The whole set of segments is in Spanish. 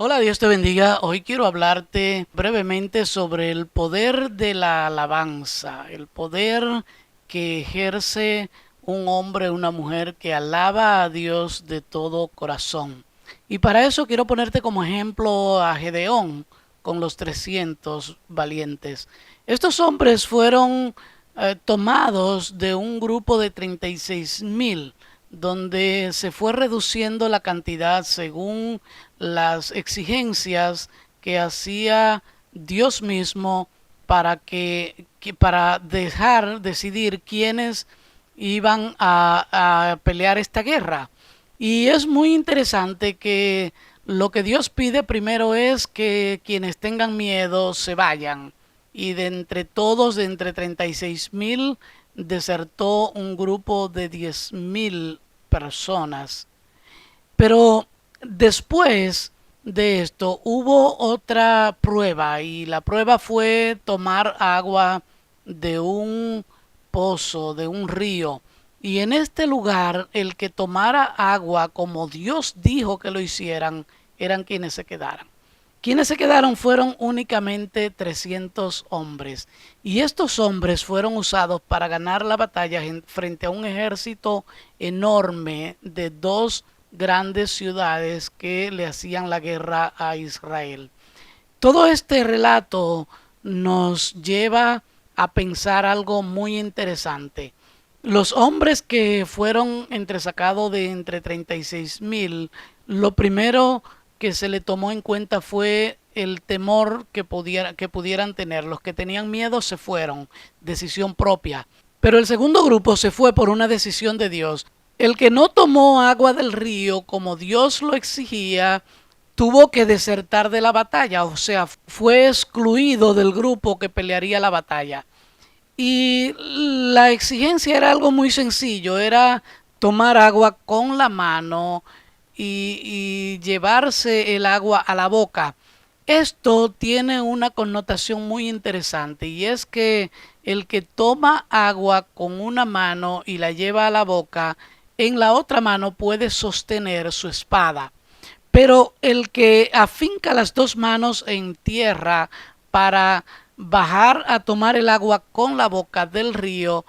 Hola, Dios te bendiga. Hoy quiero hablarte brevemente sobre el poder de la alabanza, el poder que ejerce un hombre o una mujer que alaba a Dios de todo corazón. Y para eso quiero ponerte como ejemplo a Gedeón con los 300 valientes. Estos hombres fueron tomados de un grupo de 36,000 donde se fue reduciendo la cantidad según las exigencias que hacía Dios mismo para dejar decidir quiénes iban a pelear esta guerra. Y es muy interesante que lo que Dios pide primero es que quienes tengan miedo se vayan. Y de entre todos, de entre 36,000, desertó un grupo de 10,000 personas. Pero después de esto hubo otra prueba y la prueba fue tomar agua de un pozo, de un río. Y en este lugar el que tomara agua como Dios dijo que lo hicieran eran quienes se quedaran. Quienes se quedaron fueron únicamente 300 hombres y estos hombres fueron usados para ganar la batalla frente a un ejército enorme de dos grandes ciudades que le hacían la guerra a Israel. Todo este relato nos lleva a pensar algo muy interesante. Los hombres que fueron entresacados de entre 36,000, lo primero que se le tomó en cuenta fue el temor que pudieran tener. Los que tenían miedo se fueron, decisión propia. Pero el segundo grupo se fue por una decisión de Dios. El que no tomó agua del río como Dios lo exigía, tuvo que desertar de la batalla, o sea, fue excluido del grupo que pelearía la batalla. Y la exigencia era algo muy sencillo, era tomar agua con la mano y llevarse el agua a la boca. Esto tiene una connotación muy interesante y es que el que toma agua con una mano y la lleva a la boca, en la otra mano puede sostener su espada. Pero el que afinca las dos manos en tierra para bajar a tomar el agua con la boca del río,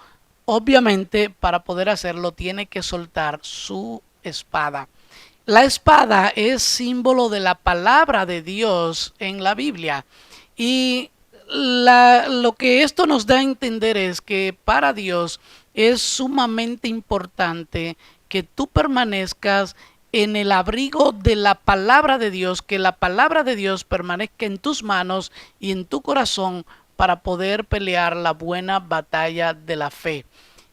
obviamente para poder hacerlo tiene que soltar su espada. La espada es símbolo de la palabra de Dios en la Biblia y lo que esto nos da a entender es que para Dios es sumamente importante que tú permanezcas en el abrigo de la palabra de Dios, que la palabra de Dios permanezca en tus manos y en tu corazón para poder pelear la buena batalla de la fe.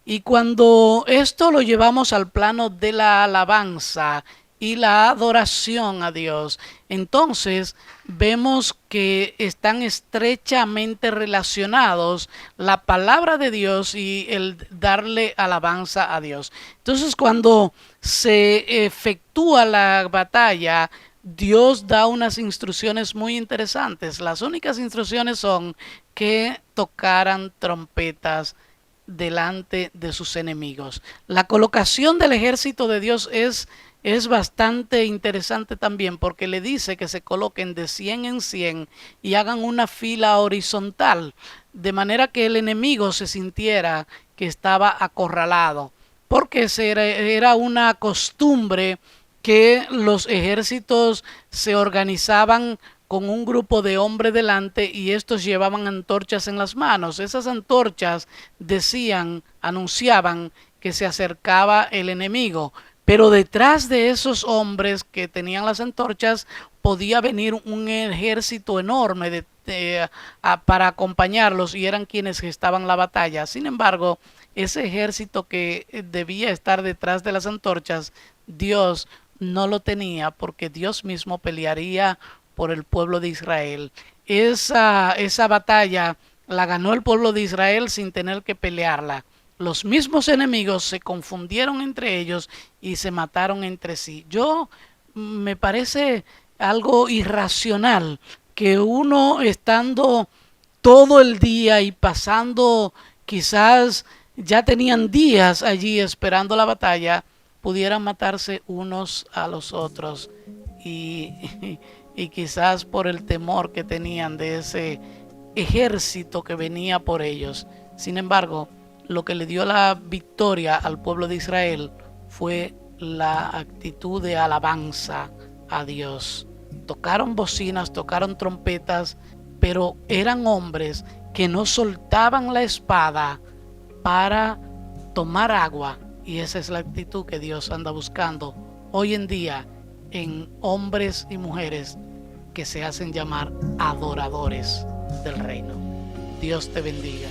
Y cuando esto lo llevamos al plano de la alabanza y la adoración a Dios, entonces vemos que están estrechamente relacionados la palabra de Dios y el darle alabanza a Dios. Entonces cuando se efectúa la batalla, Dios da unas instrucciones muy interesantes. Las únicas instrucciones son que tocaran trompetas delante de sus enemigos. La colocación del ejército de Dios es bastante interesante también porque le dice que se coloquen de 100 en 100 y hagan una fila horizontal, de manera que el enemigo se sintiera que estaba acorralado, porque era una costumbre que los ejércitos se organizaban con un grupo de hombres delante y estos llevaban antorchas en las manos. Esas antorchas decían, anunciaban que se acercaba el enemigo, pero detrás de esos hombres que tenían las antorchas podía venir un ejército enorme para acompañarlos y eran quienes gestaban la batalla. Sin embargo, ese ejército que debía estar detrás de las antorchas, Dios no lo tenía porque Dios mismo pelearía por el pueblo de Israel. Esa batalla la ganó el pueblo de Israel sin tener que pelearla. Los mismos enemigos se confundieron entre ellos y se mataron entre sí. Me parece algo irracional que uno estando todo el día y pasando, quizás ya tenían días allí esperando la batalla, pudieran matarse unos a los otros. Y y quizás por el temor que tenían de ese ejército que venía por ellos. Sin embargo, lo que le dio la victoria al pueblo de Israel fue la actitud de alabanza a Dios. Tocaron bocinas, tocaron trompetas, pero eran hombres que no soltaban la espada para tomar agua. Y esa es la actitud que Dios anda buscando hoy en día en hombres y mujeres que se hacen llamar adoradores del reino. Dios te bendiga.